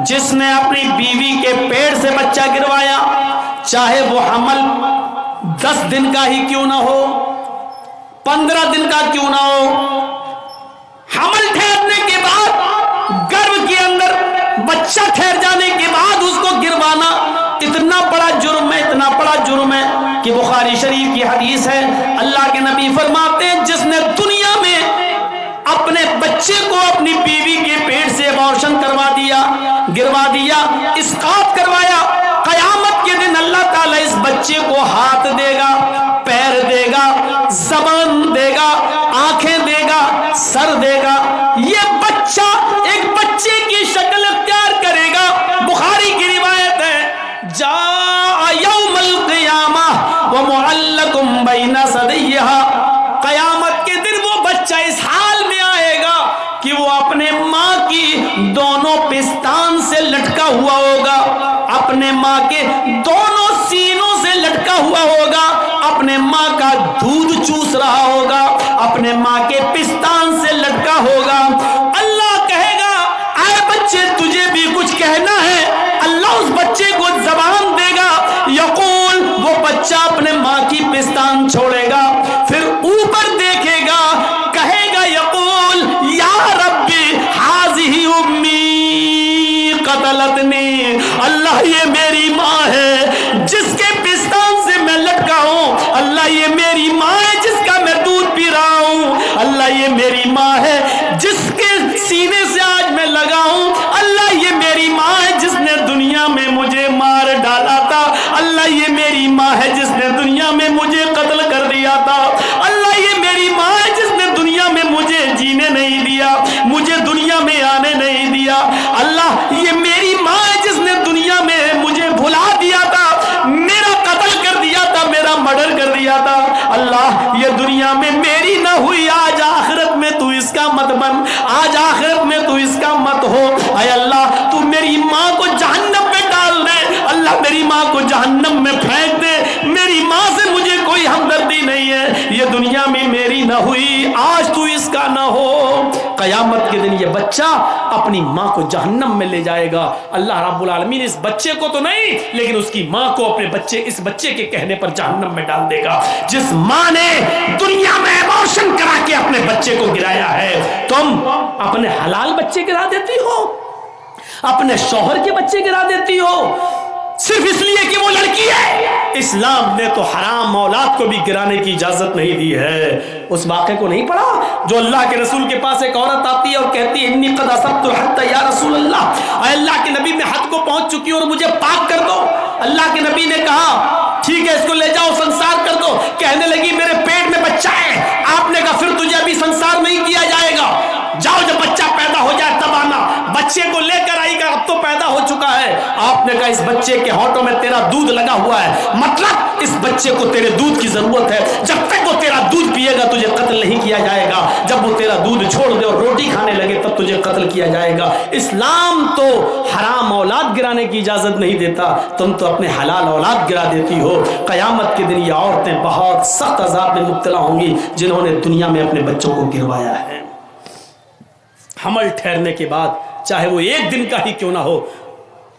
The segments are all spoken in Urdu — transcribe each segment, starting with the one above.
جس نے اپنی بیوی کے پیٹ سے بچہ گروایا، چاہے وہ حمل 10 دن کا ہی کیوں نہ ہو، 15 دن کا کیوں نہ ہو، حمل ٹھہرنے کے بعد گرب کے اندر بچہ ٹھہر جانے کے بعد اس کو گروانا اتنا بڑا جرم ہے، اتنا بڑا جرم ہے کہ بخاری شریف کی حدیث ہے، اللہ کے نبی فرماتے ہیں جس نے دنیا میں اپنے بچے کو اپنی بیوی کے پیٹ سے ابارشن کروا دیا، گروا دیا، اسقاط کروایا، قیامت کے دن اللہ تعالیٰ اس بچے کو ہاتھ دے گا، پیر دے گا، زبان دے گا، آنکھیں دے گا، سر دے گا، یہ بچہ ایک بچے کی شکل اختیار کرے گا۔ بخاری کی روایت ہے جاء یوم القیامہ ومعلق بین ثدیہا، قیامت کے دن وہ بچہ اس حال میں آئے گا کہ وہ اپنے ماں کی دونوں پستان سے لٹکا ہوا ہوگا، اپنے ماں کے دونوں سینوں سے لٹکا ہوا ہوگا، اپنے ماں کا دودھ چوس رہا ہوگا، اپنے ماں کے پستان سے لٹکا ہوگا۔ اللہ کہے گا اے بچے تجھے بھی کچھ کہنا ہے، اللہ اس بچے کو زبان دے گا، یقول وہ بچہ اپنے ماں کی پستان چھوڑے گا، پھر اوپر دیکھے گا، کہے گا یقول یا ربی ہذہ امی قتلتنی، اللہ یہ میری ماں ہے جس کے پستان سے میں لٹکا ہوں، اللہ یہ میری ماں ہے جس کا میں دودھ پی رہا ہوں، اللہ یہ میری ماں ہے جس کے سینے سے آج میں لگا ہوں، اللہ یہ میری ماں ہے جس نے دنیا میں مجھے مار ڈالا تھا، اللہ یہ میری ماں ہے جس نے دنیا میں مجھے قتل کر دیا تھا، اللہ یہ میری ماں ہے جس نے دنیا میں مجھے جینے نہیں دیا، مجھے دنیا میں آنے نہیں دیا، اللہ یہ میری ماں ہے جس نے دنیا میں مجھے بھلا دیا تھا، میرا قتل کر دیا تھا، میرا مرڈر کر دیا تھا، اللہ یہ دنیا میں میری نہ ہوئی، آج آخرت میں تو اس کا مت بن، آج آخرت میں تو اس کا مت ہو، اے اللہ تو میری ماں کو جہنم میں ڈال دے، اللہ میری ماں کو جہنم میں پھینک دے، میری ماں سے مجھے کوئی ہمدردی نہیں ہے، یہ دنیا میں میری نہ ہوئی، آج تو اس کا نہ ہو۔ قیامت کے دن یہ بچہ اپنی ماں کو جہنم میں لے جائے گا، اللہ رب العالمین اس بچے کو تو نہیں لیکن اس کی ماں کو اپنے بچے اس بچے کے کہنے پر جہنم میں ڈال دے گا۔ جس ماں نے دنیا میں ابارشن کرا کے اپنے بچے کو گرایا ہے، تم اپنے حلال بچے گرا دیتی ہو، اپنے شوہر کے بچے گرا دیتی ہو صرف اس لیے کہ وہ لڑکی ہے۔ اسلام نے تو حرام اولاد کو بھی گرانے کی اجازت نہیں دی ہے۔ اس واقعے کو نہیں پڑھا جو اللہ کے رسول کے پاس ایک عورت آتی ہے اور کہتی ہے انی قد اصبت الحد یا رسول اللہ، اے اللہ کے نبی میں حد کو پہنچ چکی ہوں اور مجھے پاک کر دو۔ اللہ کے نبی نے کہا ٹھیک ہے اس کو لے جاؤ سنسار کر دو۔ کہنے لگی میرے پیٹ میں بچہ ہے۔ آپ نے کہا پھر تجھے ابھی سنسار نہیں کیا جائے گا، جاؤ جب بچہ پیدا ہو جائے تب آنا۔ بچے کو لے کر آئی گا، اب تو پیدا ہو چکا ہے۔ آپ نے کہا اس بچے کے ہونٹوں میں تیرا دودھ لگا ہوا ہے، مطلب اس بچے کو تیرے دودھ کی ضرورت ہے، جب تک وہ تیرا دودھ پیے گا تجھے قتل نہیں کیا جائے گا، جب وہ تیرا دودھ چھوڑ دے اور روٹی کھانے لگے تب تجھے قتل کیا جائے گا۔ اسلام تو حرام اولاد گرانے کی اجازت نہیں دیتا، تم تو اپنے حلال اولاد گرا دیتی ہو۔ قیامت کے دن یہ عورتیں بہت سخت عذاب میں مبتلا ہوں گی جنہوں نے دنیا میں اپنے بچوں کو گروایا ہے۔ حمل ٹھہرنے کے بعد چاہے وہ 1 دن کا ہی کیوں نہ ہو،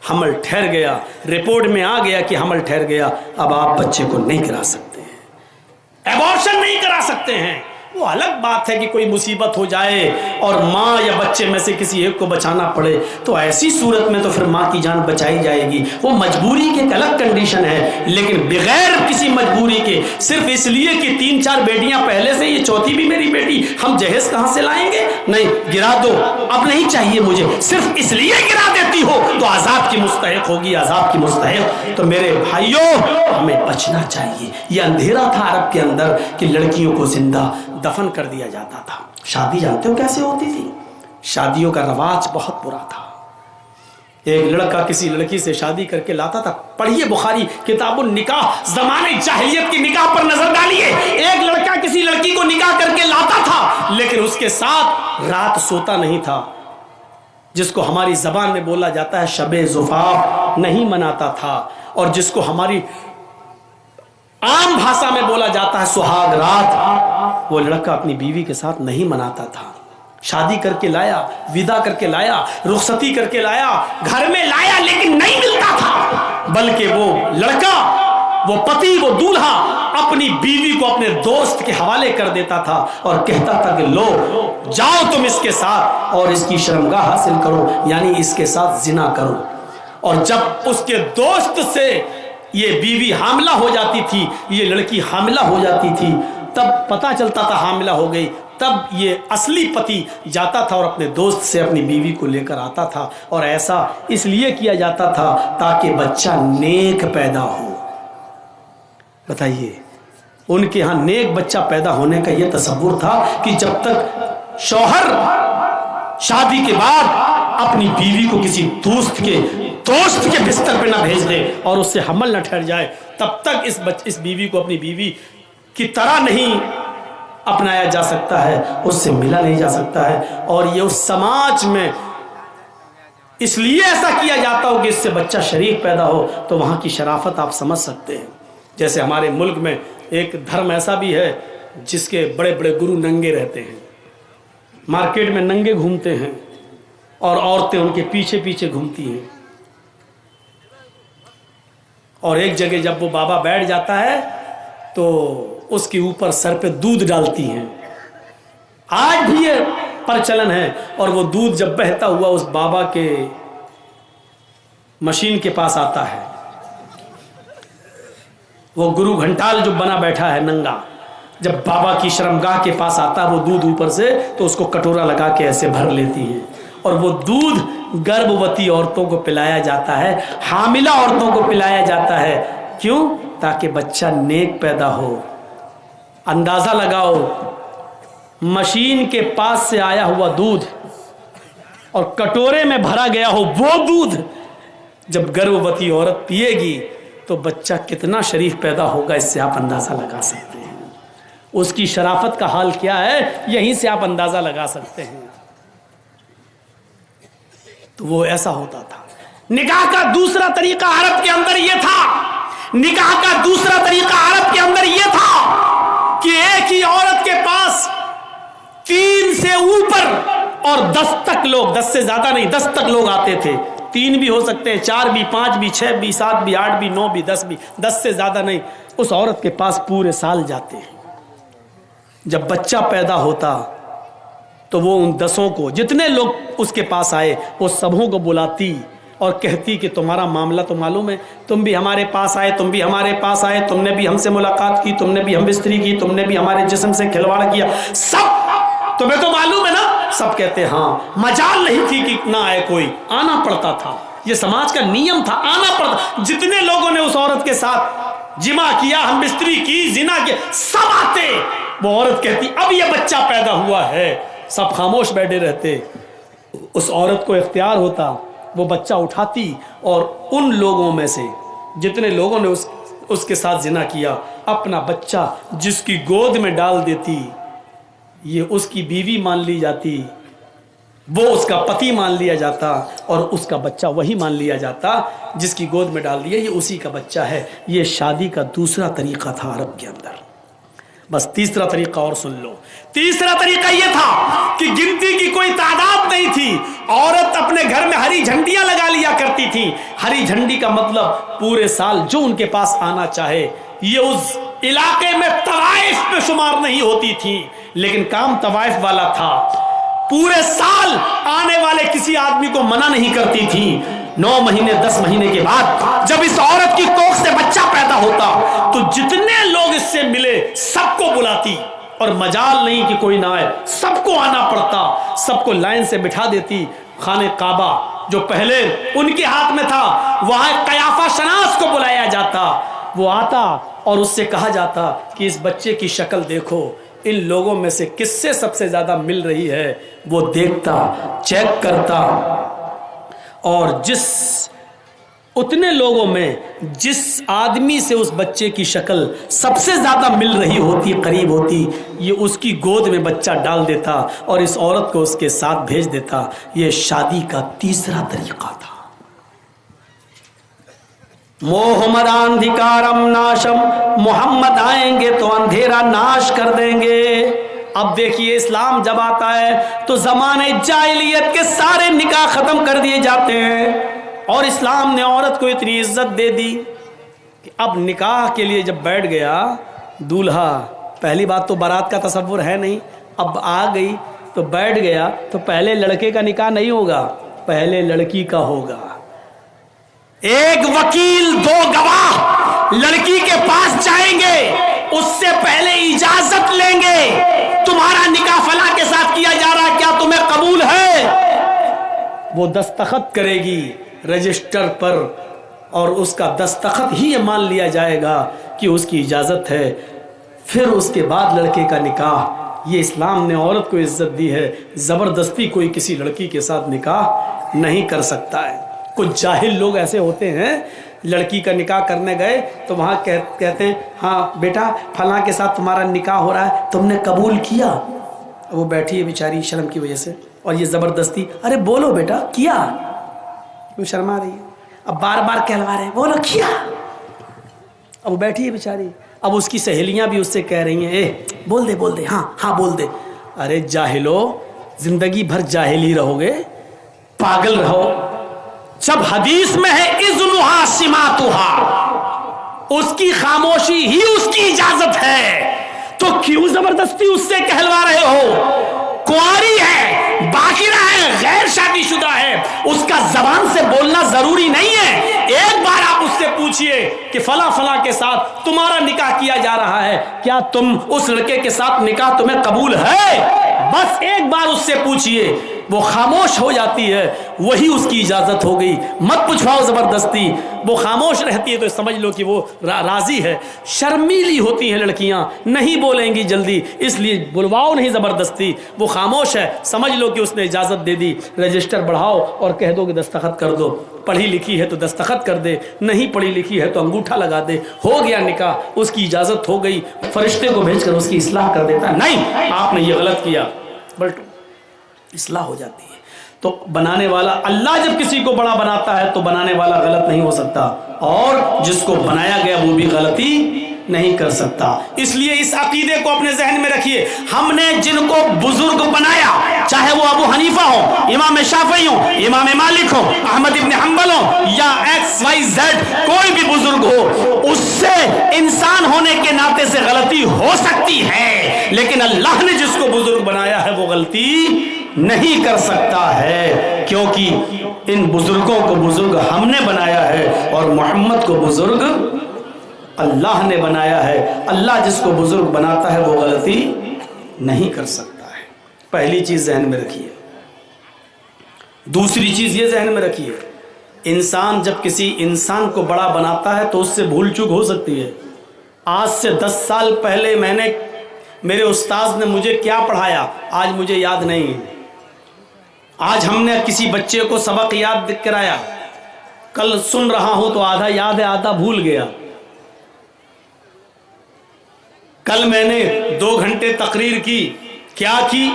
حمل ٹھہر گیا، رپورٹ میں آ گیا کہ حمل ٹھہر گیا، اب آپ بچے کو نہیں کرا سکتے ہیں، ایبارشن نہیں کرا سکتے ہیں۔ وہ الگ بات ہے کہ کوئی مصیبت ہو جائے اور ماں یا بچے میں سے کسی ایک کو بچانا پڑے تو ایسی صورت میں تو پھر ماں کی جان بچائی جائے گی، وہ مجبوری کی ایک الگ کنڈیشن ہے، لیکن بغیر کسی مجبوری کے صرف اس لیے کہ 3-4 بیٹیاں پہلے سے یہ چوتھی بھی میری بیٹی، ہم جہیز کہاں سے لائیں گے، نہیں گرا دو اب نہیں چاہیے مجھے، صرف اس لیے گرا دیتی ہو تو عذاب کی مستحق ہوگی، عذاب کی مستحق۔ تو میرے بھائیوں ہمیں بچنا چاہیے۔ یہ اندھیرا تھا عرب کے اندر کہ لڑکیوں کو زندہ دفن کر دیا جاتا تھا۔ شادی جانتے ہو کیسے ہوتی تھی؟ شادیوں کا رواج بہت برا تھا۔ ایک لڑکا کسی لڑکی سے شادی کر کے لاتا تھا، پڑھیے بخاری کتاب النکاح، زمانے جاہلیت کی نکاح پر نظر ڈالیے۔ ایک لڑکا کسی لڑکی کو نکاح کر کے لاتا تھا لیکن اس کے ساتھ رات سوتا نہیں تھا، جس کو ہماری زبان میں بولا جاتا ہے شب زفاف نہیں مناتا تھا، اور جس کو ہماری عام بھاشا میں بولا جاتا ہے سہاگ رات، وہ لڑکا اپنی بیوی کے ساتھ نہیں مناتا تھا۔ شادی کر کے لایا، ودا کر کے لایا، رخصتی کر کے لایا، گھر میں لایا، لیکن نہیں ملتا تھا، بلکہ وہ لڑکا، وہ پتی، وہ دولہا اپنی بیوی کو اپنے دوست کے حوالے کر دیتا تھا اور کہتا تھا کہ لو جاؤ تم اس کے ساتھ اور اس کی شرمگاہ حاصل کرو، یعنی اس کے ساتھ زنا کرو۔ اور جب اس کے دوست سے یہ بیوی حاملہ ہو جاتی تھی، یہ لڑکی حاملہ ہو جاتی تھی، تب پتہ چلتا تھا حاملہ ہو گئی، تب یہ اصلی پتی جاتا تھا اور اپنے دوست سے اپنی بیوی کو لے کر آتا تھا، اور ایسا اس لیے کیا جاتا تھا تاکہ بچہ نیک پیدا ہو۔ بتائیے، ان کے ہاں نیک بچہ پیدا ہونے کا یہ تصور تھا کہ جب تک شوہر شادی کے بعد اپنی بیوی کو کسی دوست کے بستر پہ نہ بھیج دے اور اس سے حمل نہ ٹھہر جائے، تب تک اس بیوی کو اپنی بیوی کی طرح نہیں اپنایا جا سکتا ہے، اس سے ملا نہیں جا سکتا ہے۔ اور یہ اس سماج میں اس لیے ایسا کیا جاتا ہو کہ اس سے بچہ شریف پیدا ہو، تو وہاں کی شرافت آپ سمجھ سکتے ہیں۔ جیسے ہمارے ملک میں ایک دھرم ایسا بھی ہے جس کے بڑے بڑے گرو ننگے رہتے ہیں، مارکیٹ میں ننگے گھومتے ہیں اور عورتیں ان کے پیچھے پیچھے گھومتی ہیں، اور ایک جگہ جب وہ بابا بیٹھ جاتا ہے تو اس کے اوپر سر پہ دودھ ڈالتی ہیں۔ آج بھی یہ پرچلن ہے، اور وہ دودھ جب بہتا ہوا اس بابا کے مشین کے پاس آتا ہے، وہ گرو گھنٹال جو بنا بیٹھا ہے ننگا، جب بابا کی شرمگاہ کے پاس آتا ہے وہ دودھ اوپر سے، تو اس کو کٹورا لگا کے ایسے بھر لیتی ہیں، اور وہ دودھ گربھوتی عورتوں کو پلایا جاتا ہے، حاملہ عورتوں کو پلایا جاتا ہے۔ کیوں؟ تاکہ بچہ نیک پیدا ہو۔ اندازہ لگاؤ، مشین کے پاس سے آیا ہوا دودھ اور کٹورے میں بھرا گیا ہو وہ دودھ جب گربھوتی عورت پیے گی تو بچہ کتنا شریف پیدا ہوگا، اس سے آپ اندازہ لگا سکتے ہیں۔ اس کی شرافت کا حال کیا ہے، یہیں سے آپ اندازہ لگا سکتے ہیں۔ تو وہ ایسا ہوتا تھا۔ نکاح کا دوسرا طریقہ عرب کے اندر یہ تھا، نکاح کا دوسرا طریقہ عرب کے اندر یہ تھا کہ ایک ہی عورت کے پاس 3 سے اوپر اور 10 تک لوگ، 10 سے زیادہ نہیں، 10 تک لوگ آتے تھے۔ 3 بھی ہو سکتے ہیں، 4 بھی، 5 بھی، 6 بھی، 7 بھی، 8 بھی، 9 بھی، 10 بھی، 10 سے زیادہ نہیں، اس عورت کے پاس پورے سال جاتے ہیں۔ جب بچہ پیدا ہوتا تو وہ ان 10 کو، جتنے لوگ اس کے پاس آئے، وہ سبوں کو بلاتی اور کہتی کہ تمہارا معاملہ تو معلوم ہے، تم بھی ہمارے پاس آئے، تم بھی ہمارے پاس آئے، تم نے بھی ہم سے ملاقات کی، تم نے بھی ہم بستری کی، تم نے بھی ہمارے جسم سے کھلواڑ کیا، سب تمہیں تو معلوم ہے نا۔ سب کہتے ہاں۔ مجال نہیں تھی کہ نہ آئے کوئی، آنا پڑتا تھا، یہ سماج کا نیم تھا، آنا پڑتا۔ جتنے لوگوں نے اس عورت کے ساتھ جمع کیا، ہم بستری کی، زنا کیا، سب آتے۔ وہ عورت کہتی اب یہ بچہ پیدا ہوا ہے، سب خاموش بیٹھے رہتے۔ اس عورت کو اختیار ہوتا، وہ بچہ اٹھاتی اور ان لوگوں میں سے جتنے لوگوں نے اس کے ساتھ زنا کیا، اپنا بچہ جس کی گود میں ڈال دیتی، یہ اس کی بیوی مان لی جاتی، وہ اس کا پتی مان لیا جاتا، اور اس کا بچہ وہی مان لیا جاتا جس کی گود میں ڈال دیا، یہ اسی کا بچہ ہے۔ یہ شادی کا دوسرا طریقہ تھا عرب کے اندر۔ بس تیسرا طریقہ اور سن لو۔ تیسرا طریقہ یہ تھا کہ گنتی کی کوئی تعداد نہیں تھی، عورت اپنے گھر میں ہری جھنڈیاں لگا لیا کرتی تھی۔ ہری جھنڈی کا مطلب پورے سال جو ان کے پاس آنا چاہے، یہ اس علاقے میں طوائف میں شمار نہیں ہوتی تھی، لیکن کام طوائف والا تھا۔ پورے سال آنے والے کسی آدمی کو منع نہیں کرتی تھی۔ 9 مہینے 10 مہینے کے بعد جب اس عورت کی کوکھ سے بچہ پیدا ہوتا تو جتنے لوگ اس سے ملے سب کو بلاتی، اور مجال نہیں کہ کوئی نہ آئے، سب کو آنا پڑتا، سب کو لائن سے بٹھا دیتی۔ خانہ کعبہ جو پہلے ان کے ہاتھ میں تھا، وہاں قیافہ شناس کو بلایا جاتا، وہ آتا اور اس سے کہا جاتا کہ اس بچے کی شکل دیکھو، ان لوگوں میں سے کس سے سب سے زیادہ مل رہی ہے۔ وہ دیکھتا، چیک کرتا، اور اتنے لوگوں میں جس آدمی سے اس بچے کی شکل سب سے زیادہ مل رہی ہوتی، قریب ہوتی، یہ اس کی گود میں بچہ ڈال دیتا اور اس عورت کو اس کے ساتھ بھیج دیتا۔ یہ شادی کا تیسرا طریقہ تھا۔ محمد اندھکارم ناشم، محمد آئیں گے تو اندھیرا ناش کر دیں گے۔ اب دیکھیے اسلام جب آتا ہے تو زمانے جاہلیت کے سارے نکاح ختم کر دیے جاتے ہیں، اور اسلام نے عورت کو اتنی عزت دے دی کہ اب نکاح کے لیے جب بیٹھ گیا دولہا، پہلی بات تو بارات کا تصور ہے نہیں، اب آ گئی تو بیٹھ گیا تو پہلے لڑکے کا نکاح نہیں ہوگا، پہلے لڑکی کا ہوگا۔ ایک وکیل، دو گواہ لڑکی کے پاس جائیں گے، اس سے پہلے اجازت لیں گے، تمہارا نکاح فلاں کے ساتھ کیا جا رہا ہے، کیا تمہیں قبول ہے؟ وہ دستخط کرے گی رجسٹر پر، اور اس کا دستخط ہی یہ مان لیا جائے گا کہ اس کی اجازت ہے، پھر اس کے بعد لڑکے کا نکاح۔ یہ اسلام نے عورت کو عزت دی ہے، زبردستی کوئی کسی لڑکی کے ساتھ نکاح نہیں کر سکتا ہے۔ کچھ جاہل لوگ ایسے ہوتے ہیں، لڑکی کا نکاح کرنے گئے تو وہاں کہتے ہیں ہاں بیٹا فلاں کے ساتھ تمہارا نکاح ہو رہا ہے، تم نے قبول کیا؟ وہ بیٹھی ہے بیچاری شرم کی وجہ سے، اور یہ زبردستی ارے بولو بیٹا کیا، وہ شرما رہی ہے، اب بار بار کہلوا رہے ہیں بولو کیا، اب وہ بیٹھی ہے بیچاری، اب اس کی سہیلیاں بھی اس سے کہہ رہی ہیں اے بول دے ہاں ہاں بول دے۔ ارے جاہلو، زندگی بھر جاہل ہی رہو گے، پاگل رہو۔ جب حدیث میں ہے اذنھا سماتھا، اس کی خاموشی ہی اس کی اجازت ہے، تو کیوں زبردستی اس سے کہلوا رہے ہو؟ کنواری ہے، باقرہ ہے، غیر شادی شدہ ہے، اس کا زبان سے بولنا ضروری نہیں ہے۔ ایک بار آپ اس سے پوچھئے کہ فلاں فلاں کے ساتھ تمہارا نکاح کیا جا رہا ہے، کیا تم اس لڑکے کے ساتھ نکاح تمہیں قبول ہے؟ بس ایک بار اس سے پوچھئے، وہ خاموش ہو جاتی ہے، وہی اس کی اجازت ہو گئی۔ مت پوچھواؤ زبردستی، وہ خاموش رہتی ہے تو سمجھ لو کہ وہ راضی ہے۔ شرمیلی ہوتی ہیں لڑکیاں، نہیں بولیں گی جلدی، اس لیے بلواؤ نہیں زبردستی، وہ خاموش ہے، سمجھ لو کہ اس نے اجازت دے دی۔ رجسٹر بڑھاؤ اور کہہ دو کہ دستخط کر دو، پڑھی لکھی ہے تو دستخط کر دے، نہیں پڑھی لکھی ہے تو انگوٹھا لگا دے، ہو گیا نکاح، اس کی اجازت ہو گئی، فرشتے کو بھیج کر اس کی اصلاح کر دیتا ہے، نہیں آپ نے یہ غلط کیا، بلٹ اصلاح ہو جاتی ہے۔ تو بنانے والا اللہ جب کسی کو بڑا بناتا ہے تو بنانے والا غلط نہیں ہو سکتا، اور جس کو بنایا گیا وہ بھی غلطی نہیں کر سکتا۔ اس لیے اس عقیدے کو اپنے ذہن میں رکھیے، ہم نے جن کو بزرگ بنایا، چاہے وہ ابو حنیفہ ہو، امام شافعی ہو، امام مالک ہو، احمد ابن حنبل ہو، یا ایکس وائی زیڈ کوئی بھی بزرگ ہو، اس سے انسان ہونے کے ناطے سے غلطی ہو سکتی ہے، لیکن اللہ نے جس کو بزرگ بنایا ہے وہ غلطی نہیں کر سکتا ہے، کیونکہ ان بزرگوں کو بزرگ ہم نے بنایا ہے، اور محمد کو بزرگ اللہ نے بنایا ہے۔ اللہ جس کو بزرگ بناتا ہے وہ غلطی نہیں کر سکتا ہے۔ پہلی چیز ذہن میں رکھیے۔ دوسری چیز یہ ذہن میں رکھیے، انسان جب کسی انسان کو بڑا بناتا ہے تو اس سے بھول چوک ہو سکتی ہے۔ آج سے 10 سال پہلے میرے استاذ نے مجھے کیا پڑھایا آج مجھے یاد نہیں ہے۔ آج ہم نے کسی بچے کو سبق یاد کرایا، کل سن رہا ہوں تو آدھا یاد ہے آدھا بھول گیا۔ کل میں نے 2 گھنٹے تقریر کی، کیا کی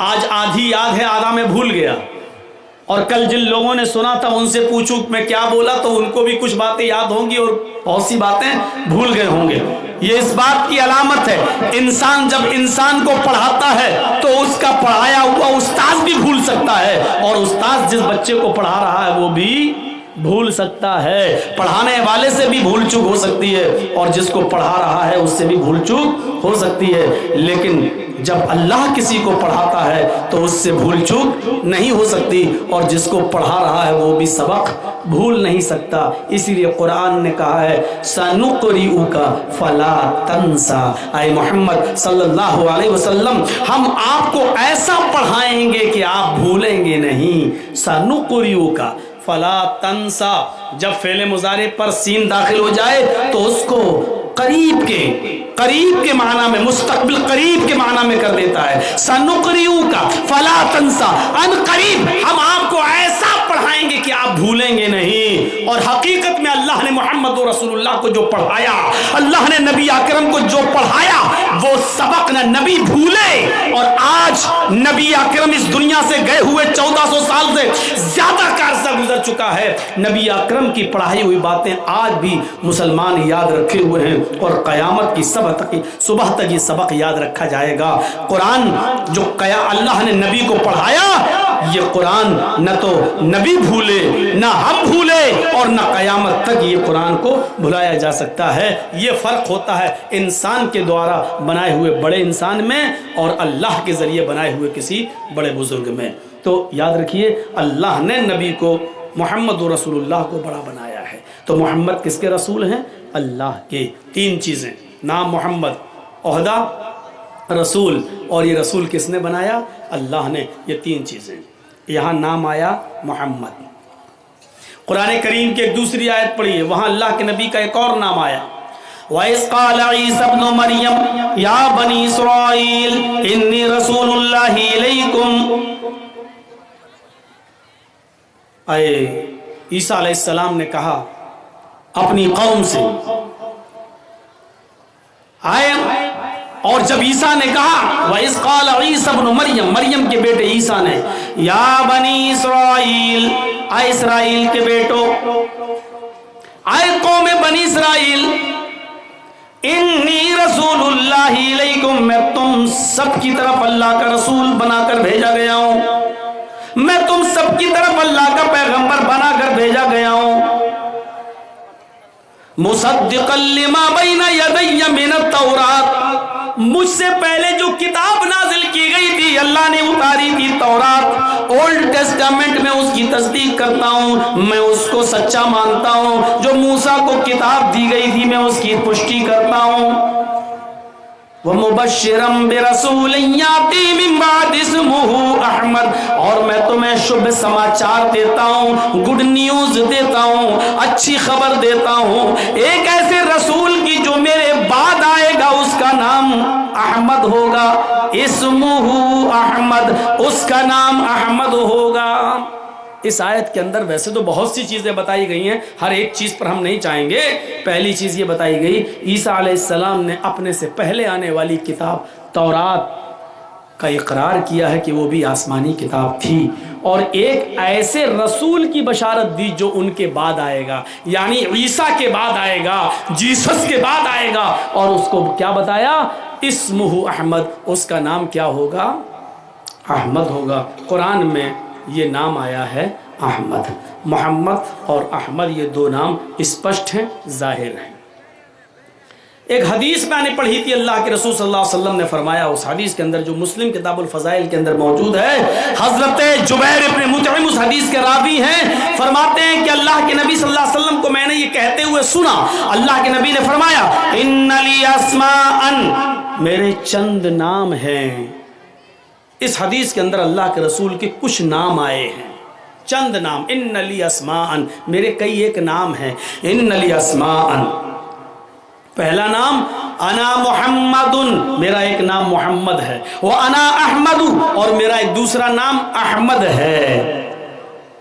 آج آدھی یاد ہے آدھا میں بھول گیا، اور کل جن لوگوں نے سنا تھا ان سے پوچھوں میں کیا بولا تو ان کو بھی کچھ باتیں یاد ہوں گی اور بہت سی باتیں بھول گئے ہوں گے۔ یہ اس بات کی علامت ہے، انسان جب انسان کو پڑھاتا ہے تو اس کا پڑھایا ہوا استاذ بھی بھول سکتا ہے، اور استاذ جس بچے کو پڑھا رہا ہے وہ بھی بھول سکتا ہے۔ پڑھانے والے سے بھی بھول چوک ہو سکتی ہے، اور جس کو پڑھا رہا ہے اس سے بھی بھول چوک ہو سکتی ہے، لیکن جب اللہ کسی کو پڑھاتا ہے تو اس سے بھول چوک نہیں ہو سکتی، اور جس کو پڑھا رہا ہے وہ بھی سبق بھول نہیں سکتا۔ اسی لیے قرآن نے کہا ہے سَنُقْرِئُكَ فَلَا تَنْسَى، اے محمد صلی اللہ علیہ وسلم ہم آپ کو ایسا پڑھائیں گے کہ آپ بھولیں گے نہیں۔ سَنُقْرِئُكَ فلا تنسا، جب فعل مضارع پر سین داخل ہو جائے تو اس کو قریب کے معنی میں، مستقبل قریب کے معنی میں کر دیتا ہے۔ سنقریؤک فلا تنسا، ان قریب ہم آپ کو ایسا پڑھائیں گے کہ آپ بھولیں گے نہیں۔ اور حقیقت میں اللہ نے محمد رسول اللہ کو جو پڑھایا، اللہ نے نبی اکرم کو جو پڑھایا، وہ سبق نہ نبی بھولے۔ اور آج نبی اکرم اس دنیا سے گئے ہوئے 1400 سال سے زیادہ کا عرصہ گزر چکا ہے، نبی اکرم کی پڑھائی ہوئی باتیں آج بھی مسلمان یاد رکھے ہوئے ہیں، اور قیامت کی صبح تک یہ سبق یاد رکھا جائے گا۔ قرآن جو اللہ نے نبی کو پڑھایا، یہ قرآن نہ تو نبی بھولے نہ ہم بھولے، اور نہ قیامت تک یہ قرآن کو بھلایا جا سکتا ہے۔ یہ فرق ہوتا ہے انسان کے دوارا بنائے ہوئے بڑے انسان میں اور اللہ کے ذریعے بنائے ہوئے کسی بڑے بزرگ میں۔ تو یاد رکھیے، اللہ نے نبی کو محمد رسول اللہ کو بڑا بنایا ہے۔ تو محمد کس کے رسول ہیں؟ اللہ کے۔ 3 چیزیں، نام محمد، عہدہ رسول، اور یہ رسول کس نے بنایا؟ اللہ نے۔ یہ 3 چیزیں۔ یہاں نام آیا محمد۔ قرآن کریم کی ایک دوسری آیت پڑھی ہے، وہاں اللہ کے نبی کا ایک اور نام آیا، وَإِذْ قَالَ عِيسَى ابْنُ مَرْيَمَ يَا بَنِي إِسْرَائِيلَ إِنِّي رَسُولُ اللَّهِ إِلَيْكُمْ۔ اے عیسیٰ علیہ السلام نے کہا اپنی قوم سے، آئے، اور جب عیسیٰ نے کہا وَإِذْ قَالَ عِيسَى ابْنُ مَرْيَمَ، مریم کے بیٹے عیسیٰ نے، یا بنی اسرائیل، آئے اسرائیل کے بیٹو، آئے قوم بنی اسرائیل، انی رسول اللہ علیکم، میں تم سب کی طرف اللہ کا رسول بنا کر بھیجا گیا ہوں، میں تم سب کی طرف اللہ کا پیغمبر بنا کر بھیجا گیا ہوں، مصدقا لما بین یدی من التوراۃ، مجھ سے پہلے جو کتاب نازل کی گئی تھی، اللہ نے اتاری تھی تورات، اولڈ ٹیسٹامنٹ میں اس کی تصدیق کرتا ہوں، میں اس کو سچا مانتا ہوں۔ جو موسیٰ کو کتاب دی گئی تھی، میں اس کی پشٹی کرتا ہوں۔ وَمُبَشِّرًا بِرَسُولٍ يَأْتِي مِن بَعْدِهِ اسْمُهُ احمد، اور میں تمہیں شبھ سماچار دیتا ہوں، گڈ نیوز دیتا ہوں، اچھی خبر دیتا ہوں، ایک ایسے رسول کی جو میرے بعد آئے گا، اس کا نام احمد ہوگا، اسمہ احمد، اس کا نام احمد ہوگا۔ اس آیت کے اندر ویسے تو بہت سی چیزیں بتائی گئی ہیں، ہر ایک چیز پر ہم نہیں چاہیں گے۔ پہلی چیز یہ بتائی گئی، عیسیٰ علیہ السلام نے اپنے سے پہلے آنے والی کتاب تورات کا اقرار کیا ہے کہ وہ بھی آسمانی کتاب تھی، اور ایک ایسے رسول کی بشارت دی جو ان کے بعد آئے گا، یعنی عیسیٰ کے بعد آئے گا، جیسس کے بعد آئے گا، اور اس کو کیا بتایا؟ اسمہ احمد، اس کا نام کیا ہوگا؟ احمد ہوگا۔ قرآن میں یہ نام آیا ہے احمد۔ محمد اور احمد یہ 2 نام اسپشٹ ہیں، ظاہر ہیں۔ ایک حدیث میں نے پڑھی تھی، اللہ کے رسول صلی اللہ علیہ وسلم نے فرمایا، اس حدیث کے اندر جو مسلم کتاب الفضائل کے اندر موجود ہے، حضرت جبیر ابن مطعم اس حدیث کے راوی ہیں، فرماتے ہیں کہ اللہ کے نبی صلی اللہ علیہ وسلم کو میں نے یہ کہتے ہوئے سنا، اللہ کے نبی نے فرمایا، ان لی اسماء، میرے چند نام ہیں۔ اس حدیث کے اندر اللہ کے رسول کے کچھ نام آئے ہیں، چند نام، ان لی اسماء، میرے کئی ایک نام ہیں، ان لی اسماء، پہلا نام انا محمد، میرا ایک نام محمد ہے، وانا احمد، اور میرا ایک دوسرا نام احمد ہے،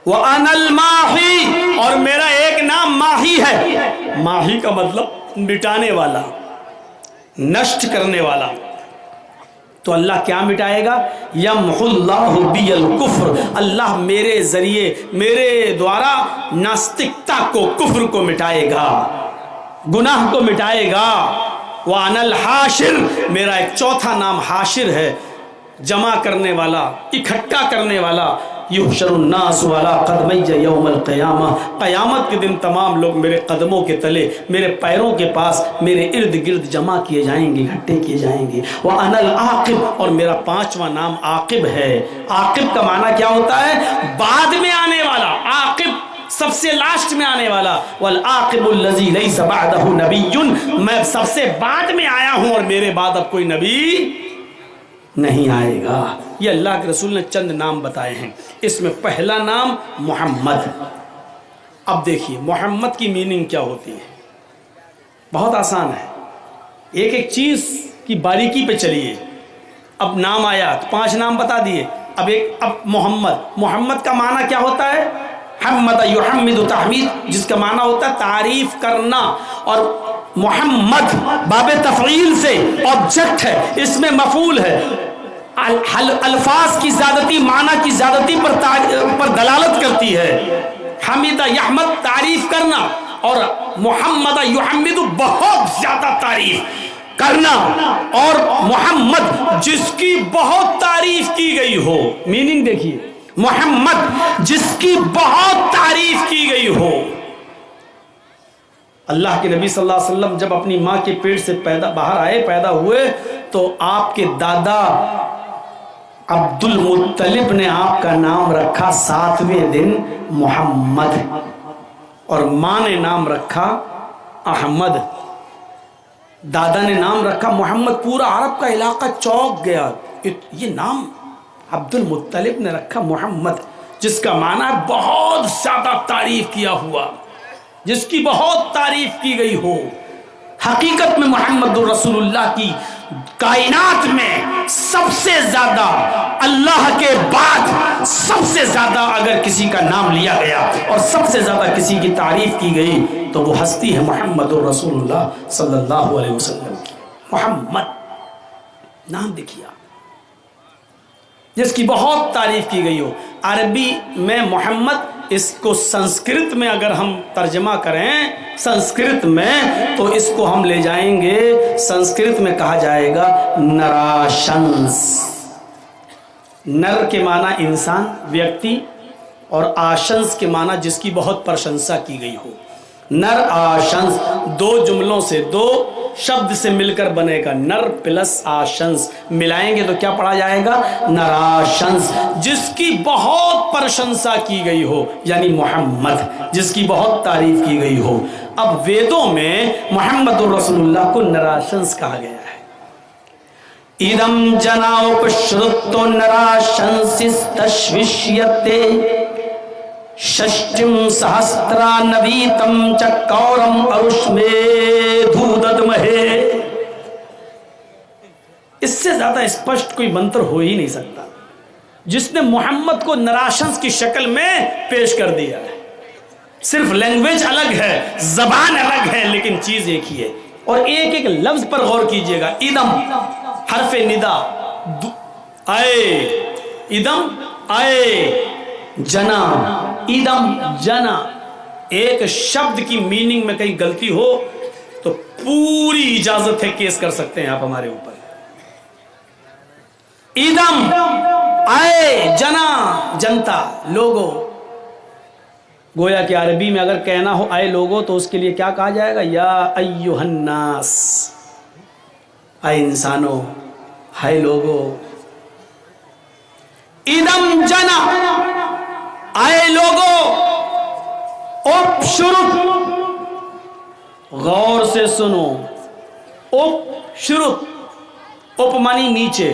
وانا الماحی، اور میرا ایک نام ماہی ہے۔ ماہی کا مطلب مٹانے والا، نشٹ کرنے والا۔ تو اللہ کیا مٹائے گا؟ یمحو اللہ بی الکفر، اللہ میرے ذریعے، میرے دوارا ناستکتا کو، کفر کو مٹائے گا، گناہ کو مٹائے گا۔ وَأَنَا الْحَاشِرُ، میرا ایک چوتھا نام حاشر ہے، جمع کرنے والا، اکٹھا کرنے والا۔ یحشر الناس علی قدمی یوم القیامہ، قیامت کے دن تمام لوگ میرے قدموں کے تلے، میرے پیروں کے پاس، میرے ارد گرد جمع کیے جائیں گے، اکٹھے کیے جائیں گے۔ وَأَنَا الْعَاقِبُ، اور میرا 5واں نام عاقب ہے۔ عاقب کا معنی کیا ہوتا ہے؟ بعد میں آنے والا، عاقب سب سے لاسٹ میں آنے والا۔ والعاقب الذی لیس بعدہ نبی، میں سب سے بعد میں آیا ہوں اور میرے بعد اب کوئی نبی نہیں آئے گا۔ یہ اللہ کے رسول نے چند نام بتائے ہیں، اس میں پہلا نام محمد۔ اب دیکھیے محمد کی میننگ کیا ہوتی ہے، بہت آسان ہے، ایک ایک چیز کی باریکی پہ چلیے۔ اب نام آیا تو 5 نام بتا دیے، اب محمد، محمد کا معنی کیا ہوتا ہے؟ حمد یحمد تحمید، جس کا معنی ہوتا ہے تعریف کرنا، اور محمد باب تفعیل سے آبجیکٹ ہے، اس میں مفعول ہے، الفاظ کی زیادتی معنی کی زیادتی پر دلالت کرتی ہے۔ حمد یحمد تعریف کرنا، اور محمد یحمد بہت زیادہ تعریف کرنا، اور محمد جس کی بہت تعریف کی گئی ہو، میننگ دیکھیے، محمد جس کی بہت تعریف کی گئی ہو۔ اللہ کے نبی صلی اللہ علیہ وسلم جب اپنی ماں کے پیٹ سے باہر آئے، پیدا ہوئے، تو آپ کے دادا عبد المطلب نے آپ کا نام رکھا 7ویں دن محمد، اور ماں نے نام رکھا احمد۔ دادا نے نام رکھا محمد، پورا عرب کا علاقہ چونک گیا، یہ نام عبد المطلب نے رکھا محمد، جس کا معنی ہے بہت زیادہ تعریف کیا ہوا، جس کی بہت تعریف کی گئی ہو۔ حقیقت میں محمد رسول اللہ کی کائنات میں سب سے زیادہ، اللہ کے بعد سب سے زیادہ اگر کسی کا نام لیا گیا اور سب سے زیادہ کسی کی تعریف کی گئی تو وہ ہستی ہے محمد رسول اللہ صلی اللہ علیہ وسلم کی۔ محمد نام دیکھیے، جس کی بہت تعریف کی گئی ہو۔ عربی میں محمد، اس کو سنسکرت میں اگر ہم ترجمہ کریں سنسکرت میں، تو اس کو ہم لے جائیں گے، سنسکرت میں کہا جائے گا نراشنس۔ نر کے معنی انسان، ویکتی، اور آشنس کے معنی جس کی بہت پرشنسا کی گئی ہو۔ نر آشنس دو جملوں سے، دو شبد سے مل کر بنے گا، نر پلس آشنس، ملائیں گے تو کیا پڑھا جائے گا؟ نراشنس، جس کی بہت پرشنسا کی گئی ہو، یعنی محمد جس کی بہت تعریف کی گئی ہو۔ اب ویدوں میں محمد رسول اللہ کو نراشنس کہا گیا ہے۔ ادم جناوپشرتو نراشنسستشوشیتے ششٹم سہسرا نویتم چکورم اروشمیدھوددمہے۔ اس سے زیادہ اسپشٹ کوئی منتر ہو ہی نہیں سکتا، جس نے محمد کو نراشنس کی شکل میں پیش کر دیا ہے۔ صرف لینگویج الگ ہے، زبان الگ ہے، لیکن چیز ایک ہی ہے۔ اور ایک ایک لفظ پر غور کیجئے گا۔ ادم حرف ندا، آئے، ادم آئے، جنا، ادم جنا، ایک شبد کی میننگ میں کہیں غلطی ہو تو پوری اجازت ہے، کیس کر سکتے ہیں آپ ہمارے اوپر۔ ادم آئے، جنا جنتا، لوگو، گویا کہ عربی میں اگر کہنا ہو آئے لوگو تو اس کے لیے کیا کہا جائے گا؟ یا ایھا الناس، اے انسانوں، ہائے لوگو۔ ادم جنا، آئے لوگو، اپ شرط، غور سے سنو، اپ شرط، اپ مانی نیچے،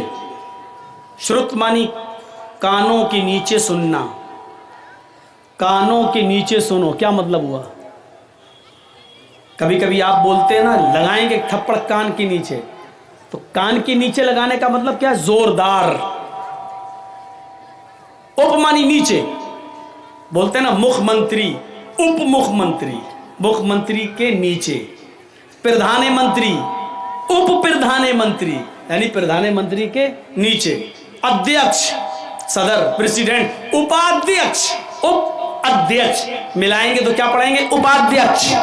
شرط مانی کانوں کے نیچے سننا، کانوں کے نیچے سنو، کیا مطلب ہوا؟ کبھی کبھی آپ بولتے ہیں نا، لگائیں گے تھپڑ کان کے نیچے، تو کان کے نیچے لگانے کا مطلب کیا؟ زوردار۔ اپ مانی نیچے، بولتے ہیں نا مکھ منتری، اپ مکھ منتری، مکھ منتری کے نیچے، پردھان منتری، اپ پردھان منتری، یعنی پردھان منتری کے نیچے، ادھیکش صدر پریزیڈنٹ، اپادھیکش، اپ ادھیکش، ملائیں گے تو کیا پڑھیں گے؟ اپادھیکش،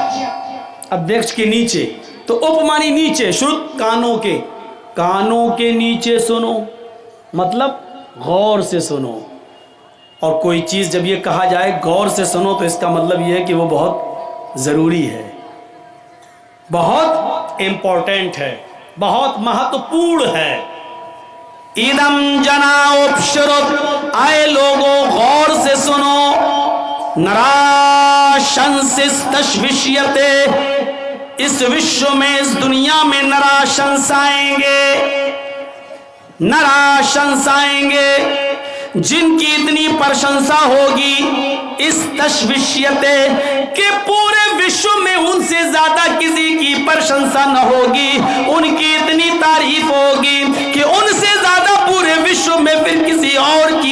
ادھیکش کے نیچے۔ تو اپ مانی نیچے، شرط کانوں کے، کانوں کے نیچے سنو، مطلب غور سے سنو۔ اور کوئی چیز جب یہ کہا جائے غور سے سنو تو اس کا مطلب یہ ہے کہ وہ بہت ضروری ہے، بہت امپورٹنٹ ہے، بہت مہتوپورن ہے۔ ادم جنا اپشرت، آئے لوگوں غور سے سنو، نراشنس تشوشیتے، اس وشو میں، اس دنیا میں نراشنس آئیں گے، نراشنس آئیں گے، جن کی اتنی پرشنسا ہوگی، اس تشوشیتے کہ پورے وشو میں ان سے زیادہ کسی کی پرشنسا نہ ہوگی، ان کی اتنی تعریف ہوگی کہ ان سے زیادہ پورے وشو میں پھر کسی اور کی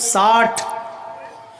60,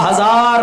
1000,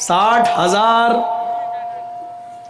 60,000।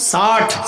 60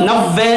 90,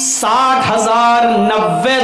60,000 90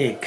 1।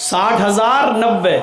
60,000 90।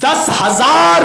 10,000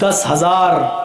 10,000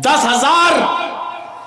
10,000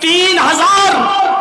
3,000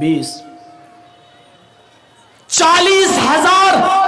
20। 40,000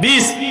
20।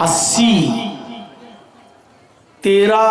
80। 13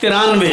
93।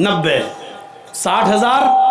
90। 60,000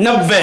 90।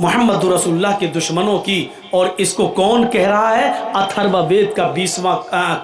محمد رسول اللہ کے دشمنوں کی. اور اس کو کون کہہ رہا ہے؟ اتھروا وید کا 20واں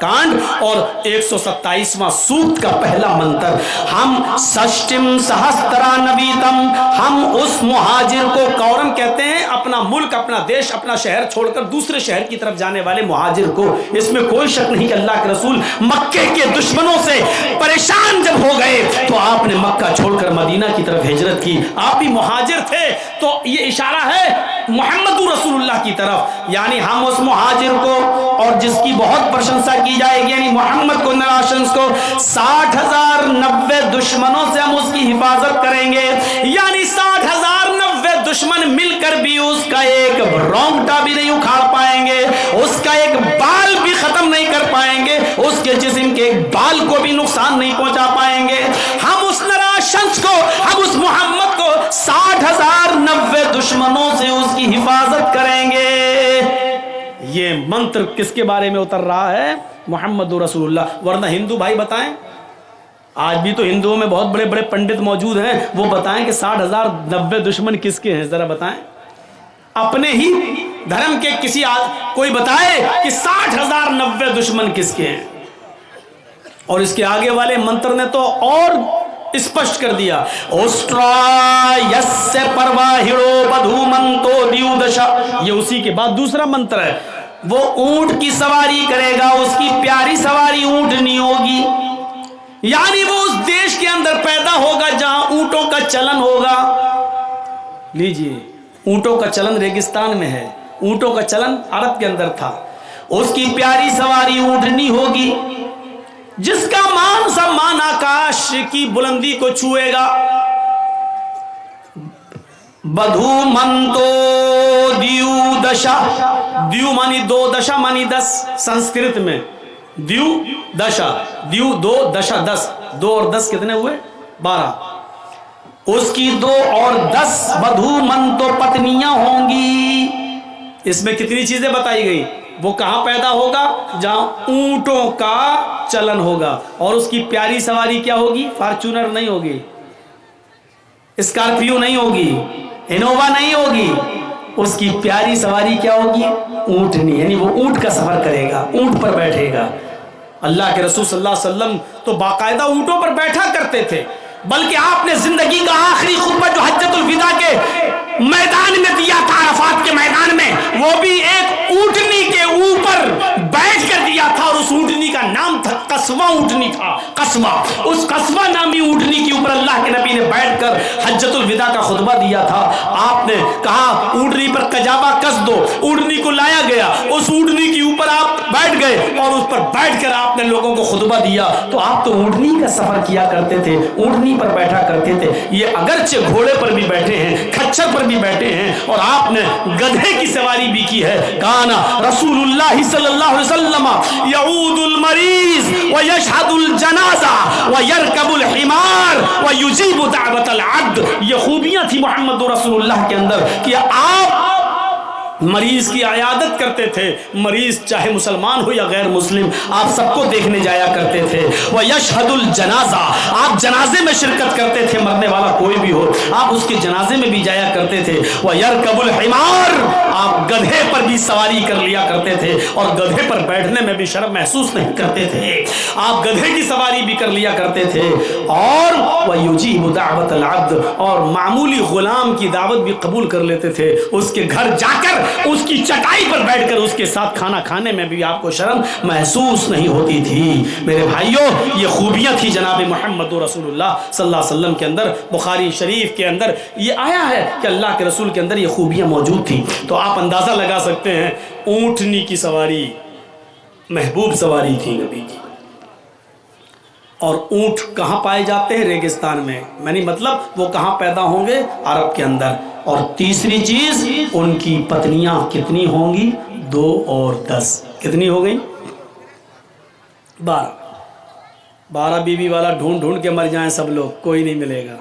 کانڈ اور 127واں سوت کا پہلا منتر. ہم سشٹم سہسترا نویتم، ہم اس مہاجر کو، کورم کہتے ہیں اپنا ملک، اپنا دیش، اپنا شہر چھوڑ کر دوسرے شہر کی طرف جانے والے مہاجر کو. اس میں کوئی شک نہیں کہ اللہ کے رسول مکے کے دشمنوں سے پریشان جب ہو گئے تو آپ نے مکہ چھوڑ کر مدینہ کی طرف ہجرت کی. آپ بھی مہاجر تھے، تو یہ اشارہ ہے محمد رسول اللہ کی طرف. یعنی ہم اس مہاجر کو، اور جس کی بہت پرشنسا کی جائے گی، یعنی محمد کو، نراشنس کو، 60,090 دشمنوں سے ہم اس کی حفاظت کریں گے. یعنی 60,090 دشمن مل کر بھی اس کا ایک رونگٹا بھی نہیں اکھاڑ پائیں گے، اس کا ایک بال بھی ختم نہیں کر پائیں گے، اس کے جسم کے ایک بال کو بھی نقصان نہیں پہنچا پائیں گے. ہم اس نراشنس کو، ہم اس محمد کو 60,090 دشمنوں سے اس کی حفاظت کریں گے. یہ منتر کس کے بارے میں اتر رہا ہے؟ محمد رسول اللہ. ورنہ ہندو بھائی بتائیں، آج بھی تو ہندوؤں میں بہت بڑے بڑے پنڈت موجود ہیں، وہ بتائیں کہ 60,090 دشمن کس کے ہیں، ذرا بتائیں. اپنے ہی دھرم کے کسی کوئی بتائے کہ 60,090 دشمن کس کے ہیں. اور اس کے آگے والے منتر نے تو اور اسپشٹ کر دیا. اوسٹرا پرواہڑو بدھومنتو دیودشا. یہ اسی کے بعد دوسرا منتر ہے. وہ اونٹ کی سواری کرے گا، اس کی پیاری سواری اونٹنی ہوگی. یعنی وہ اس دیش کے اندر پیدا ہوگا جہاں اونٹوں کا چلن ہوگا. لیجئے، اونٹوں کا چلن ریگستان میں ہے، اونٹوں کا چلن عرب کے اندر تھا. اس کی پیاری سواری اونٹنی ہوگی جس کا مان سمان آکاش کی بلندی کو چھوئے گا. بدھو منتو دیو دشا. دیو مانی 2، دشا مانی 10. سنسکرت میں دیو دشا، دیو 2، دشا 10. 2 اور 10 کتنے ہوئے؟ 12. اس کی 2 اور 10 بدھو منتو پتنیاں ہوں گی. اس میں کتنی چیزیں بتائی گئی؟ وہ کہاں پیدا ہوگا؟ جہاں اونٹوں کا چلن ہوگا. اور اس کی پیاری سواری کیا ہوگی؟ فارچونر نہیں ہوگی، اسکارپیو نہیں ہوگی، انووا نہیں ہوگی. اس کی پیاری سواری کیا ہوگی؟ اونٹنی. یعنی وہ اونٹ کا سفر کرے گا، اونٹ پر بیٹھے گا. اللہ کے رسول صلی اللہ علیہ وسلم تو باقاعدہ اونٹوں پر بیٹھا کرتے تھے. بلکہ آپ نے زندگی کا آخری خطبہ جو حجۃ الوداع کے میدان میں دیا تھا، عرفات کے میدان میں، وہ بھی ایک اونٹنی کے اوپر بیٹھ کر دیا تھا. اور اس اونٹنی کا نام تھا قصوہ اونٹنی تھا. قصوہ، اس قصوہ نامی اونٹنی کے اوپر اللہ کے نبی نے بیٹھ کر حجۃ الوداع کا خطبہ دیا تھا. آپ نے کہا اونٹنی پر کجاوا کس دو. اونٹنی کو لایا گیا، اس اونٹنی کے اوپر آپ بیٹھ گئے اور اس پر بیٹھ کر آپ نے لوگوں کو خطبہ دیا. تو آپ تو اونٹنی کا سفر کیا کرتے تھے، اونٹنی پر بیٹھا کرتے تھے. یہ اگرچہ گھوڑے پر بھی بیٹھے ہیں، کھچر پر بھی بیٹھے ہیں، اور آپ نے گدھے کی سواری بھی کی ہے. کانا رسول اللہ صلی اللہ علیہ وسلم یعود المریض ویشہد الجنازہ ویرکب الحمار ویجیب دعوت العبد. یہ خوبیاں تھی محمد رسول اللہ کے اندر کہ آپ مریض کی عیادت کرتے تھے. مریض چاہے مسلمان ہو یا غیر مسلم، آپ سب کو دیکھنے جایا کرتے تھے. وَيَشْهَدُ الْجَنَازَةَ. آپ جنازے میں شرکت کرتے تھے، مرنے والا کوئی بھی ہو آپ اس کے جنازے میں بھی جایا کرتے تھے. وَيَرْكَبُ الْحِمَارَ. آپ گدھے پر بھی سواری کر لیا کرتے تھے، اور گدھے پر بیٹھنے میں بھی شرم محسوس نہیں کرتے تھے. آپ گدھے کی سواری بھی کر لیا کرتے تھے. اور وَيُجِيبُ دَعْوَةَ الْعَبْدِ. اور معمولی غلام کی دعوت بھی قبول کر لیتے تھے. اس کے گھر جا کر اس کی چٹائی پر بیٹھ کر اس کے ساتھ کھانا کھانے میں بھی آپ کو شرم محسوس نہیں ہوتی تھی. میرے بھائیوں، یہ خوبیاں تھی جناب محمد رسول اللہ صلی اللہ علیہ وسلم کے اندر. بخاری شریف کے اندر یہ آیا ہے کہ اللہ کے رسول کے اندر یہ خوبیاں موجود تھیں. تو آپ اندازہ لگا سکتے ہیں اونٹنی کی سواری محبوب سواری تھی نبی کی. اور اونٹ کہاں پائے جاتے ہیں؟ ریگستان میں. یعنی مطلب وہ کہاں پیدا ہوں گے؟ عرب کے اندر. اور تیسری چیز، ان کی پتنیاں کتنی ہوں گی؟ 2 اور 10. کتنی ہو گئی؟ 12. 12 بیوی والا ڈھونڈ ڈھونڈ کے مر جائیں سب لوگ، کوئی نہیں ملے گا.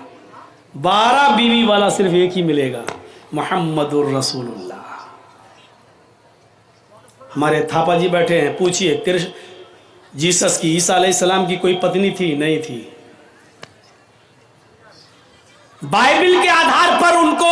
12 بیوی والا صرف ایک ہی ملے گا، محمد الرسول اللہ. ہمارے تھاپا جی بیٹھے ہیں، پوچھئے جیسس کی، عیسیٰ علیہ السلام کی کوئی پتنی تھی؟ نہیں تھی. بائبل کے آدھار پر ان کو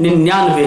99।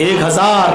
1000।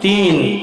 3।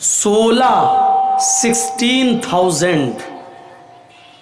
16,000,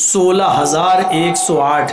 16,108।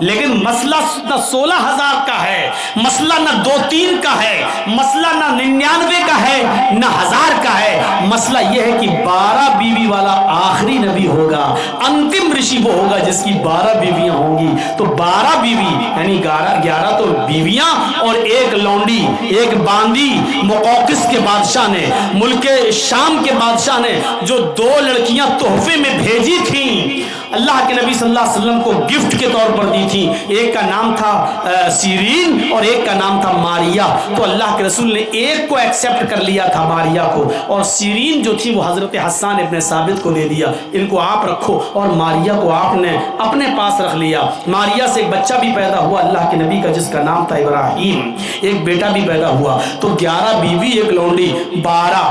لیکن مسئلہ نہ 16,000 کا ہے، مسئلہ نہ 2-3 کا ہے، مسئلہ نہ 99 کا ہے، نہ 1000 کا ہے۔ مسئلہ یہ ہے کہ 12 بیوی والا آخری نبی ہوگا، انتم رشی وہ ہوگا جس کی 12 بیویاں ہوں گی۔ تو 12 بیوی یعنی 11 تو بیویاں اور ایک لونڈی، ایک باندی مقوقس کے بادشاہ نے، ملک شام کے بادشاہ نے جو 2 لڑکیاں تحفے میں بھیجی تھیں، اللہ کے نبی صلی اللہ علیہ وسلم کو گفٹ کے طور پر دی تھی، ایک کا نام تھا سیرین اور ایک کا نام تھا ماریا۔ تو اللہ کے رسول نے ایک کو ایکسیپٹ کر لیا تھا، ماریا کو، اور سیرین جو تھی وہ حضرت حسان ابن ثابت کو دے دیا، ان کو آپ رکھو، اور ماریا کو آپ نے اپنے پاس رکھ لیا۔ ماریا سے ایک بچہ بھی پیدا ہوا اللہ کے نبی کا جس کا نام تھا ابراہیم، ایک بیٹا بھی پیدا ہوا۔ تو 11 بیوی ایک لونڈی، 12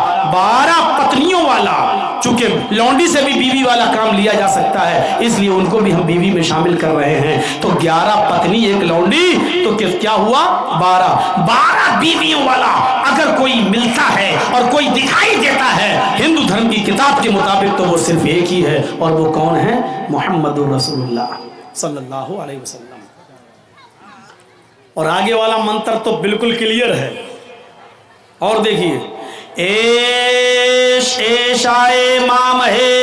پتنیوں والا، چونکہ لونڈی سے بھی بیوی والا کام لیا جا سکتا ہے اس لیے ان کو بھی ہم بیوی میں شامل کر رہے ہیں۔ تو 11 پتنی ایک لونڈی، تو کیا ہوا؟ 12 بیویوں والا اگر کوئی ملتا ہے اور کوئی دکھائی دیتا ہے ہندو دھرم کی کتاب کے مطابق تو وہ صرف ایک ہی ہے، اور وہ کون ہے؟ محمد رسول اللہ صلی اللہ علیہ وسلم۔ اور آگے والا منتر تو بالکل کلیئر ہے، اور دیکھیے، ایش ایشائے مام ہے،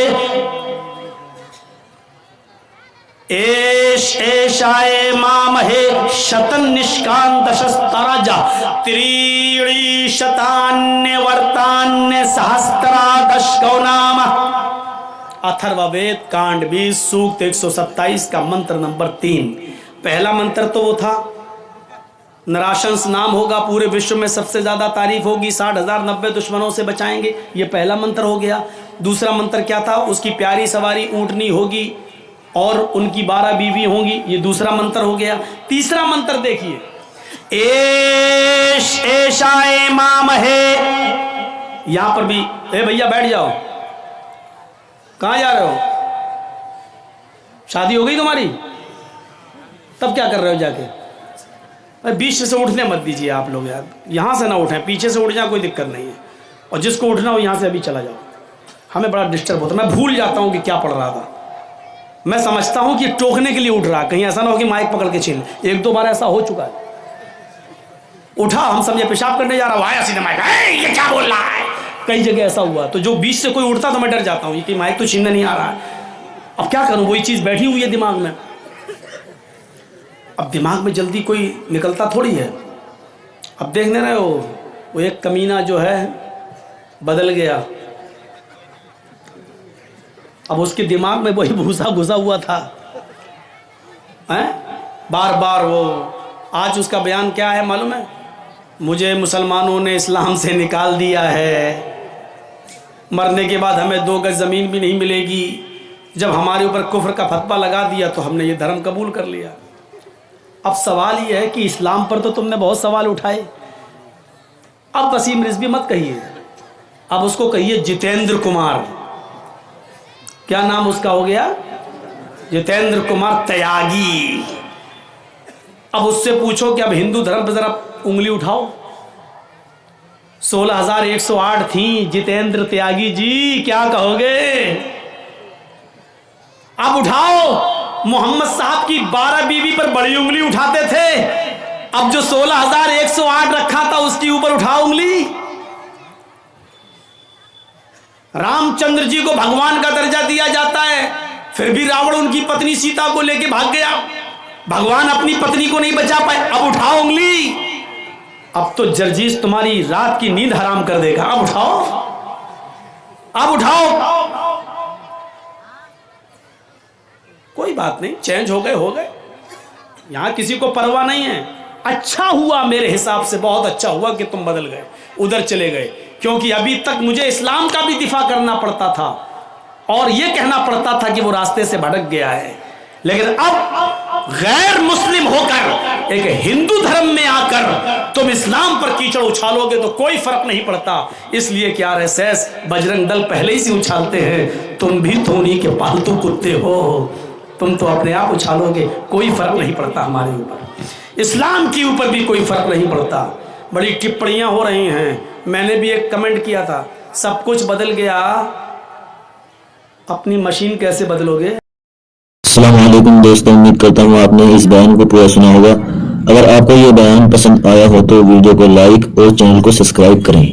ایش ایشائے مام ہے، شتن نشکان دشستراجا تریڑی شتان ورتان سہسترا دشکو نام۔ اتھروا وید کانڈ 20 سوکت 127 کا منتر نمبر 3۔ پہلا منتر تو وہ تھا نراشنس نام ہوگا، پورے وشو میں سب سے زیادہ تعریف ہوگی، 60,090 دشمنوں سے بچائیں گے، یہ پہلا منتر ہو گیا۔ دوسرا منتر کیا تھا؟ اس کی پیاری سواری اونٹنی ہوگی اور ان کی 12 بیوی ہوں گی، یہ دوسرا منتر ہو گیا۔ تیسرا منتر دیکھیے، ایش ایشائے مام ہے، یہاں پر بھی اے بھیا بیٹھ جاؤ، کہاں جا رہے ہو؟ شادی ہو گئی تمہاری؟ تب کیا کر رہے ہو جا کے؟ بیچ سے اٹھنے مت دیجیے آپ لوگ یار، یہاں سے نہ اٹھیں، پیچھے سے اٹھ جائیں کوئی دقت نہیں ہے، اور جس کو اٹھنا ہو یہاں سے ابھی چلا جاؤ۔ ہمیں بڑا ڈسٹرب ہوتا ہے، میں بھول جاتا ہوں کہ کیا پڑھ رہا تھا، میں سمجھتا ہوں کہ ٹوکنے کے لیے اٹھ رہا، کہیں ایسا نہ ہو کہ مائک پکڑ کے چھین، 1-2 بار ایسا ہو چکا ہے۔ اٹھا، ہم سمجھے پیشاب کرنے جا رہا، وہ آیا سیدھے مائک، یہ کیا بول رہا ہے؟ کئی جگہ ایسا ہوا، تو جو بیچ سے کوئی اٹھتا تو میں ڈر جاتا ہوں کہ مائک تو چھیننے نہیں آ رہا ہے، اب کیا کروں، وہی چیز بیٹھی ہوئی ہے دماغ میں، اب دماغ میں جلدی کوئی نکلتا تھوڑی ہے۔ اب دیکھنے رہے ہو وہ ایک کمینہ جو ہے بدل گیا، اب اس کے دماغ میں وہی بھوسا گھسا ہوا تھا، بار بار وہ، آج اس کا بیان کیا ہے معلوم ہے؟ مجھے مسلمانوں نے اسلام سے نکال دیا ہے، مرنے کے بعد ہمیں 2 گز زمین بھی نہیں ملے گی، جب ہمارے اوپر کفر کا فتویٰ لگا دیا تو ہم نے یہ دھرم قبول کر لیا۔ اب سوال یہ ہے کہ اسلام پر تو تم نے بہت سوال اٹھائے، اب وسیم رضوی مت کہیے، اب اس کو کہیے جتیندر کمار، کیا نام اس کا ہو گیا؟ جتیندر کمار تیاگی۔ اب اس سے پوچھو کہ اب ہندو دھرم پہ ذرا انگلی اٹھاؤ، 16,108 تھیں، جتیندر تیاگی جی کیا کہو گے؟ اب اٹھاؤ، محمد صاحب کی 12 بیوی پر بڑی انگلی اٹھاتے تھے، اب جو 16,108 رکھا تھا اس کے اوپر اٹھاؤ انگلی۔ رام چندر جی کو بھگوان کا درجہ دیا جاتا ہے، پھر بھی راوڑ ان کی پتنی سیتا کو لے کے بھاگ گیا، بھگوان اپنی پتنی کو نہیں بچا پائے، اب اٹھاؤ انگلی، اب تو جرجیس تمہاری رات کی نیند حرام کر دے گا، اب اٹھاؤ، اب اٹھاؤ۔ کوئی بات نہیں، چینج ہو گئے، یہاں کسی کو پرواہ نہیں ہے۔ اچھا ہوا میرے حساب سے، بہت اچھا ہوا کہ تم بدل گئے، ادھر چلے گئے، کیونکہ ابھی تک مجھے اسلام کا بھی دفاع کرنا پڑتا تھا اور یہ کہنا پڑتا تھا کہ وہ راستے سے بھٹک گیا ہے، لیکن اب غیر مسلم ہو کر ایک ہندو دھرم میں آ کر تم اسلام پر کیچڑ اچھالو گے تو کوئی فرق نہیں پڑتا، اس لیے کہ RSS بجرنگ دل پہلے ہی سے اچھالتے ہیں، تم بھی تو انہی کے پالتو کتے ہو، تم تو اپنے آپ اچھالو گے، کوئی فرق نہیں پڑتا ہمارے اوپر، اسلام کے اوپر بھی کوئی فرق نہیں پڑتا۔ بڑی ٹپڑیاں ہو رہی ہیں، میں نے بھی ایک کمنٹ کیا تھا، سب کچھ بدل گیا، اپنی مشین کیسے بدلو گے؟ السلام علیکم دوستوں، امید کرتا ہوں آپ نے اس بیان کو پورا سنا ہوگا۔ اگر آپ کو یہ بیان پسند آیا ہو تو ویڈیو کو لائک اور چینل کو سبسکرائب کریں۔